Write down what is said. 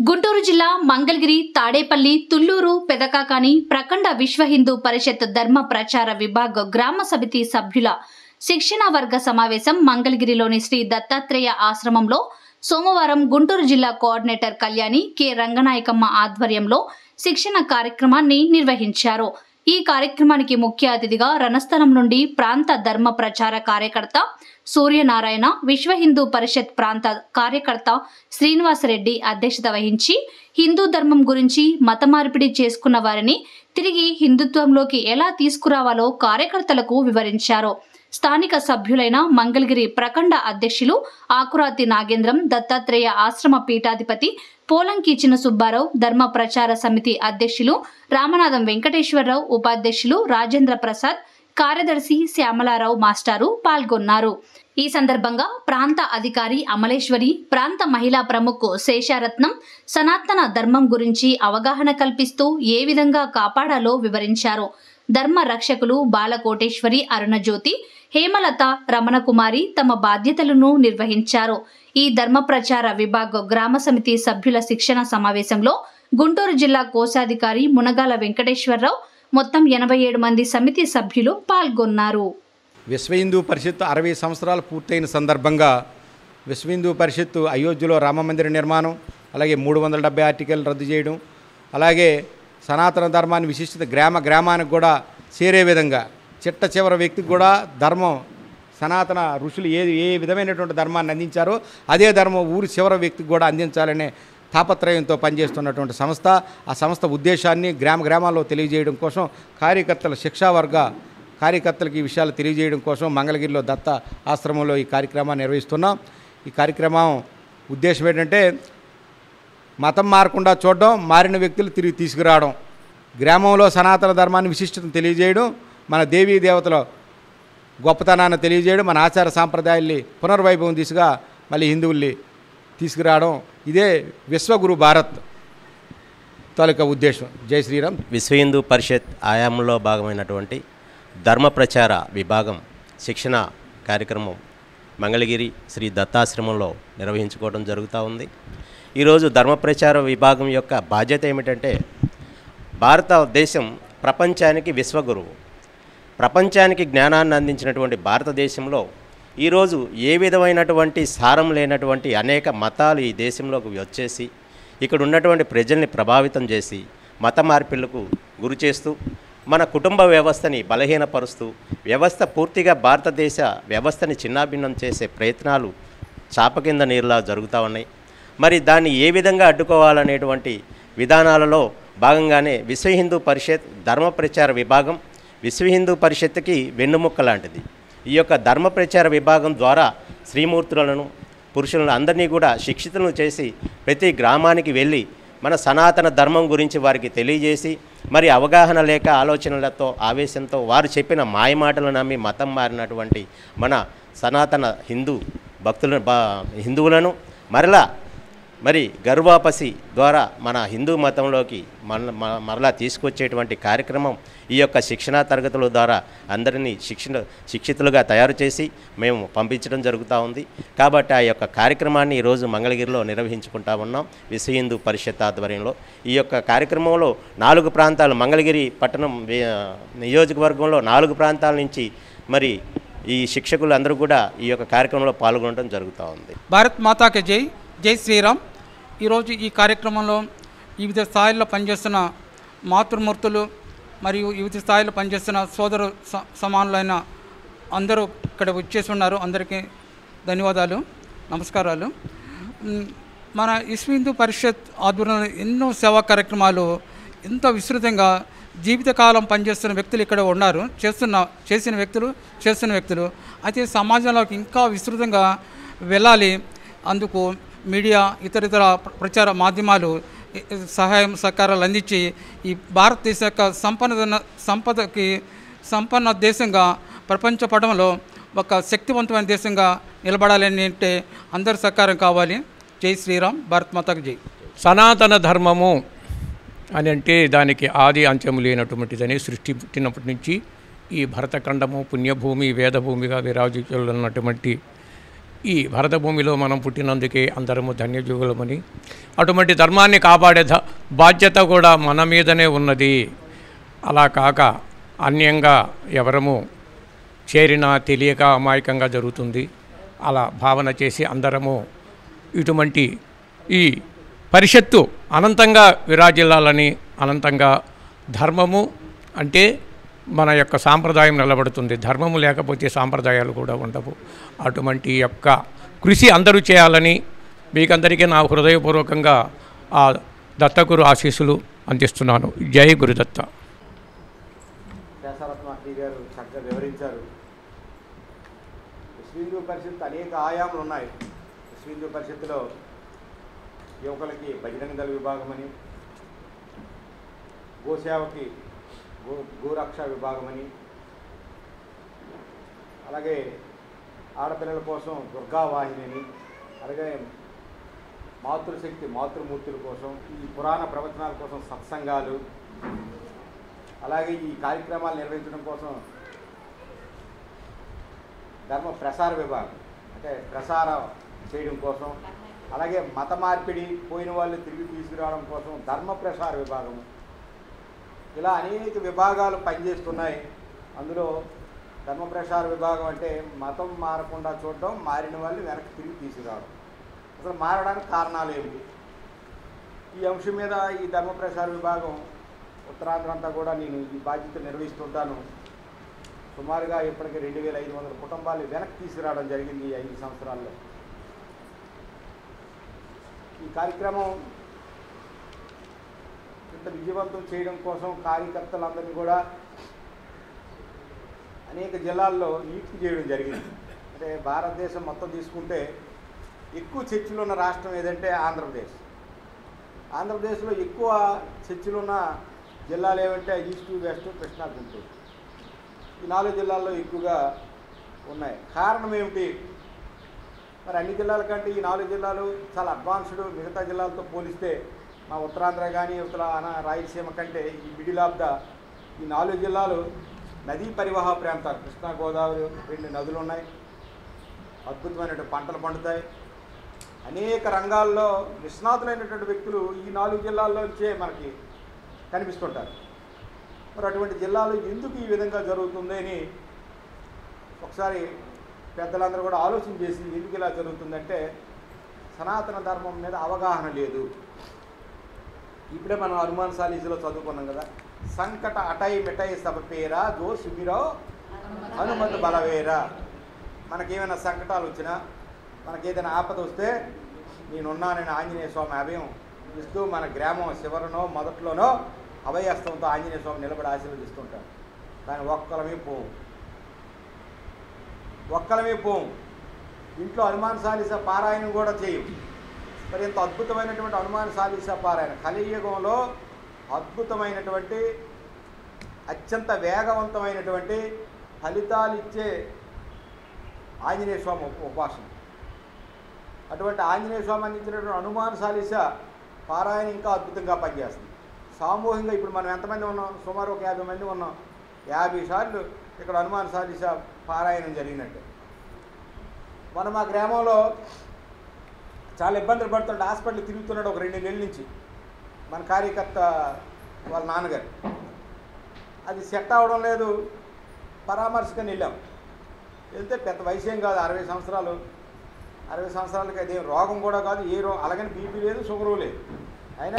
గుంటూరు జిల్లా మంగళగిరి, తాడేపల్లి, తుళ్లూరు, పెదకాకాని ప్రఖండ విశ్వ హిందూ పరిషత్ ధర్మ ప్రచార విభాగ్ గ్రామ సమితి సభ్యుల శిక్షణ వర్గ సమావేశం మంగళగిరిలోని శ్రీ దత్తాత్రేయ ఆశ్రమంలో సోమవారం గుంటూరు జిల్లా కోఆర్డినేటర్ కళ్యాణి కె రంగనాయకమ్మ ఆధ్వర్యంలో శిక్షణ కార్యక్రమాన్ని నిర్వహించారు. ఈ కార్యక్రమానికి ముఖ్య అతిథిగా రణస్థలం నుండి ప్రాంత ధర్మ ప్రచార కార్యకర్త సూర్యనారాయణ, విశ్వ హిందూ పరిషత్ ప్రాంత కార్యకర్త శ్రీనివాసరెడ్డి అధ్యక్షత వహించి హిందూ ధర్మం గురించి మత మార్పిడి చేసుకున్న వారిని తిరిగి హిందుత్వంలోకి ఎలా తీసుకురావాలో కార్యకర్తలకు వివరించారు. స్థానిక సభ్యులైన మంగళగిరి ప్రఖండ అధ్యక్షులు ఆకురాతి నాగేంద్రం, దత్తాత్రేయ ఆశ్రమ పీఠాధిపతి పోలంకి చిన్న సుబ్బారావు, ధర్మ ప్రచార సమితి అధ్యక్షులు రామనాథం వెంకటేశ్వరరావు, ఉపాధ్యక్షులు రాజేంద్ర ప్రసాద్, కార్యదర్శి శ్యామలారావు మాస్టారు పాల్గొన్నారు. ఈ సందర్భంగా ప్రాంత అధికారి అమలేశ్వరి, ప్రాంత మహిళా ప్రముఖ్ శేషారత్నం సనాతన ధర్మం గురించి అవగాహన కల్పిస్తూ ఏ విధంగా కాపాడాలో వివరించారు. ధర్మ రక్షకులు బాలకోటేశ్వరి, అరుణజ్యోతి, హేమలత, రమణకుమారి తమ బాధ్యతలను నిర్వహించారు. ఈ ధర్మ ప్రచార విభాగ్ గ్రామ సమితి సభ్యుల శిక్షణ సమావేశంలో గుంటూరు జిల్లా కోశాధికారి మునగాల వెంకటేశ్వరరావు మొత్తం 87 మంది సమితి సభ్యులు పాల్గొన్నారు. విశ్వ హిందూ పరిషత్ 60 సంవత్సరాలు పూర్తయిన సందర్భంగా విశ్వ హిందూ పరిషత్ అయోధ్యలో రామమందిర నిర్మాణం, అలాగే 370 ఆర్టికల్ రద్దు చేయడం, అలాగే సనాతన ధర్మాన్ని విశిష్టత గ్రామానికి కూడా చేరే విధంగా చిట్ట చివరి వ్యక్తికి కూడా ధర్మం సనాతన ఋషులు ఏ విధమైనటువంటి ధర్మాన్ని అందించారో అదే ధర్మం ఊరి చివరి వ్యక్తికి కూడా అందించాలనే తాపత్రయంతో పనిచేస్తున్నటువంటి సంస్థ. ఆ సంస్థ ఉద్దేశాన్ని గ్రామాల్లో తెలియజేయడం కోసం కార్యకర్తల శిక్షావర్గ కార్యకర్తలకు ఈ విషయాలు తెలియజేయడం కోసం మంగళగిరిలో దత్త ఆశ్రమంలో ఈ కార్యక్రమాన్ని నిర్వహిస్తున్నాం. ఈ కార్యక్రమం ఉద్దేశం ఏంటంటే మతం మారకుండా చూడడం, మారిన వ్యక్తులు తిరిగి తీసుకురావడం, గ్రామంలో సనాతన ధర్మాన్ని విశిష్టతను తెలియజేయడం, మన దేవీ దేవతల గొప్పతనాన్ని తెలియజేయడం, మన ఆచార సాంప్రదాయాల్ని పునర్వైభవం దిశగా మళ్ళీ హిందువుల్ని తీసుకురావడం, ఇదే విశ్వగురు భారత్ తాలూకా ఉద్దేశం. జై శ్రీరామ్. విశ్వ హిందూ పరిషత్ ఆయామంలో భాగమైనటువంటి ధర్మ ప్రచార విభాగం శిక్షణ కార్యక్రమం మంగళగిరి శ్రీ దత్తాశ్రమంలో నిర్వహించుకోవడం జరుగుతూ ఉంది. ఈరోజు ధర్మ ప్రచార విభాగం యొక్క బాధ్యత ఏమిటంటే భారతదేశం ప్రపంచానికి విశ్వగురువు. ప్రపంచానికి జ్ఞానాన్ని అందించినటువంటి భారతదేశంలో ఈరోజు ఏ విధమైనటువంటి సారం లేనటువంటి అనేక మతాలు ఈ దేశంలోకి వచ్చేసి ఇక్కడ ఉన్నటువంటి ప్రజల్ని ప్రభావితం చేసి మత మార్పిళ్లకు గురి చేస్తూ మన కుటుంబ వ్యవస్థని బలహీనపరుస్తూ వ్యవస్థ పూర్తిగా భారతదేశ వ్యవస్థని చిన్నాభిన్నం చేసే ప్రయత్నాలు చాప కింద నీరులా జరుగుతూ ఉన్నాయి. మరి దాన్ని ఏ విధంగా అడ్డుకోవాలనేటువంటి విధానాలలో భాగంగానే విశ్వ హిందూ పరిషత్ ధర్మ ప్రచార విభాగం విశ్వ హిందూ పరిషత్తుకి వెన్నుముక్క లాంటిది. ఈ యొక్క ధర్మ ప్రచార విభాగం ద్వారా శ్రీమూర్తులను పురుషులను అందరినీ కూడా శిక్షితులను చేసి ప్రతి గ్రామానికి వెళ్ళి మన సనాతన ధర్మం గురించి వారికి తెలియజేసి మరి అవగాహన లేక ఆలోచనలతో ఆవేశంతో వారు చెప్పిన మాయమాటలు నమ్మి మతం మారినటువంటి మన సనాతన హిందువులను మరి గర్వాపసి ద్వారా మన హిందూ మతంలోకి మరలా తీసుకొచ్చేటువంటి కార్యక్రమం ఈ యొక్క శిక్షణా తరగతుల ద్వారా అందరినీ శిక్షితులుగా తయారు చేసి మేము పంపించడం జరుగుతూ ఉంది. కాబట్టి ఆ యొక్క కార్యక్రమాన్ని ఈరోజు మంగళగిరిలో నిర్వహించుకుంటా ఉన్నాం విశ్వ హిందూ పరిషత్ ఆధ్వర్యంలో. ఈ యొక్క కార్యక్రమంలో 4 ప్రాంతాలు మంగళగిరి పట్టణం నియోజకవర్గంలో 4 ప్రాంతాల నుంచి మరి ఈ శిక్షకులు అందరూ కూడా ఈ యొక్క కార్యక్రమంలో పాల్గొనడం జరుగుతూ ఉంది. భారత్ మాతాకి జై. జై శ్రీరామ్. ఈరోజు ఈ కార్యక్రమంలో వివిధ స్థాయిల్లో పనిచేస్తున్న మాతృమూర్తులు మరియు వివిధ స్థాయిలో పనిచేస్తున్న సోదరు సమానులైన అందరూ ఇక్కడ వచ్చేసి ఉన్నారు. అందరికీ ధన్యవాదాలు, నమస్కారాలు. మన విశ్వ హిందూ పరిషత్ ఆధ్వర్యంలో ఎన్నో సేవా కార్యక్రమాలు ఎంతో విస్తృతంగా జీవితకాలం పనిచేస్తున్న వ్యక్తులు ఇక్కడ ఉన్నారు, చేస్తున్న వ్యక్తులు. అయితే సమాజంలోకి ఇంకా విస్తృతంగా వెళ్ళాలి. అందుకు మీడియా ఇతర ప్రచార మాధ్యమాలు సహాయం సహకారాలు అందించి ఈ భారతదేశ యొక్క సంపన్న దేశంగా ప్రపంచ పటంలో ఒక శక్తివంతమైన దేశంగా నిలబడాలని అంటే అందరి సహకారం కావాలి. జై శ్రీరామ్. భారత్ మాతాకు జై. సనాతన ధర్మము అని అంటే దానికి ఆది అంత్యము లేనటువంటిదని సృష్టి పుట్టినప్పటి నుంచి ఈ భరతఖండము పుణ్యభూమి వేదభూమిగా విరాజిల్లున్నటువంటి ఈ భరతభూమిలో మనం పుట్టినందుకే అందరము ధన్యజీవులమని, అటువంటి ధర్మాన్ని కాపాడే బాధ్యత కూడా మన మీదనే ఉన్నది. అలా కాక అన్యంగా ఎవరము చేరినా తెలియక అమాయకంగా జరుగుతుంది. అలా భావన చేసి అందరము ఇటువంటి ఈ పరిషత్తు అనంతంగా విరాజిల్లాలని, అనంతంగా ధర్మము అంటే మన యొక్క సాంప్రదాయం నిలబడుతుంది. ధర్మము లేకపోతే సాంప్రదాయాలు కూడా ఉండవు. అటువంటి యొక్క కృషి అందరూ చేయాలని మీకందరికీ నా హృదయపూర్వకంగా ఆ దత్తగురు ఆశీస్సులు అందిస్తున్నాను. జై గురుదత్త. శేషరత్న గారు చక్కగా వివరించారు. విశ్వ హిందూ పరిషత్ అనేక ఆయాములు ఉన్నాయి. విశ్వ హిందూ పరిషత్తులో యువకులకి బజరంగ దళ విభాగం అని, గోసేవకి గోరక్ష విభాగం అని, అలాగే ఆడపిల్లల కోసం దుర్గావాహిని అని, అలాగే మాతృశక్తి మాతృమూర్తుల కోసం, ఈ పురాణ ప్రవచనాల కోసం సత్సంగాలు, అలాగే ఈ కార్యక్రమాలు నిర్వహించడం కోసం ధర్మ ప్రసార విభాగం అంటే ప్రసారం చేయడం కోసం, అలాగే మత మార్పిడి పోయిన వాళ్ళు తిరిగి తీసుకురావడం కోసం ధర్మ ప్రసార విభాగం, ఇలా అనేక విభాగాలు పనిచేస్తున్నాయి. అందులో ధర్మ ప్రసార విభాగం అంటే మతం మారకుండా చూడడం, మారిన వాళ్ళు వెనక్కి తిరిగి తీసుకురావడం. అసలు మారడానికి కారణాలు ఏమిటి? ఈ అంశం మీద ఈ ధర్మ ప్రసార విభాగం ఉత్తరాంధ్ర అంతా కూడా నేను ఈ బాధ్యత నిర్వహిస్తుంటాను. సుమారుగా ఇప్పటికీ 2500 కుటుంబాలు వెనక్కి తీసుకురావడం జరిగింది ఈ 5 సంవత్సరాల్లో. ఈ కార్యక్రమం ఇంత విజయవంతం చేయడం కోసం కార్యకర్తలందరినీ కూడా అనేక జిల్లాల్లో నియుక్తి చేయడం జరిగింది. అంటే భారతదేశం మొత్తం తీసుకుంటే ఎక్కువ చర్చిలు ఉన్న రాష్ట్రం ఏదంటే ఆంధ్రప్రదేశ్. ఆంధ్రప్రదేశ్లో ఎక్కువ చర్చిలు ఉన్న జిల్లాలు ఏమంటే ఈస్ట్, వెస్ట్, కృష్ణా, గుంటూరు. ఈ 4 జిల్లాల్లో ఎక్కువగా ఉన్నాయి. కారణం ఏమిటి? మరి అన్ని జిల్లాల కంటే ఈ 4 జిల్లాలు చాలా అడ్వాన్స్డ్. మిగతా జిల్లాలతో పోలిస్తే మా ఉత్తరాంధ్ర కానీ రాయలసీమ కంటే ఈ మిడిల్ ఆఫ్ ద ఈ 4 జిల్లాలు నదీ పరివాహ ప్రాంతాలు. కృష్ణా, గోదావరి 2 నదులు ఉన్నాయి. అద్భుతమైనటువంటి పంటలు పండుతాయి. అనేక రంగాల్లో నిష్ణాతులైనటువంటి వ్యక్తులు ఈ 4 జిల్లాల్లోంచే మనకి కనిపిస్తుంటారు. మరి అటువంటి జిల్లాలో ఎందుకు ఈ విధంగా జరుగుతుంది అని ఒకసారి పెద్దలందరూ కూడా ఆలోచన చేసి ఎందుకు ఇలా జరుగుతుందంటే సనాతన ధర్మం మీద అవగాహన లేదు. ఇప్పుడే మనం హనుమాన్ సాలీసులో చదువుకున్నాం కదా, సంకట అటై మిటై సభ పేరా జో శిబిరో హనుమత్ బలవేరా. మనకేమైనా సంకటాలు వచ్చినా, మనకేదైనా ఆపద వస్తే నేనున్నానని ఆంజనేయ స్వామి అభయం ఇస్తూ మన గ్రామం చివరనో మొదట్లోనో అభయస్తంతో ఆంజనేయ స్వామి నిలబడి ఆశీర్వదిస్తుంటారు. కానీ ఒక్కలమే పోం. ఇంట్లో హనుమాన్ చాలీస పారాయణం కూడా చేయం. మరి ఇంత అద్భుతమైనటువంటి హనుమాన్ చాలీస పారాయణ కలియుగంలో అద్భుతమైనటువంటి అత్యంత వేగవంతమైనటువంటి ఫలితాలు ఇచ్చే ఆంజనేయ స్వామి ఉపాసన. అటువంటి ఆంజనేయ స్వామి అందించినటువంటి హనుమాన్ చాలీస పారాయణ ఇంకా అద్భుతంగా పనిచేస్తుంది. సామూహికంగా ఇప్పుడు మనం ఎంతమంది ఉన్నాం? సుమారు ఒక 50 మంది ఉన్నాం. 50 సార్లు ఇక్కడ హనుమాన్ చాలీస పారాయణం జరిగినట్టు. మనం మా గ్రామంలో చాలా ఇబ్బందులు పడుతుంటే హాస్పిటల్ తిరుగుతున్నాడు ఒక 2 నెలల నుంచి మన కార్యకర్త వాళ్ళ నాన్నగారు. అది సెట్ అవ్వడం లేదు. పరామర్శకని వెళ్ళాం. వెళ్తే పెద్ద వయసు ఏం కాదు, 60 సంవత్సరాలు. 60 సంవత్సరాలకి అదేం రోగం కూడా కాదు, ఏ అలాగని బీపీ లేదు, షుగరు లేదు. అయినా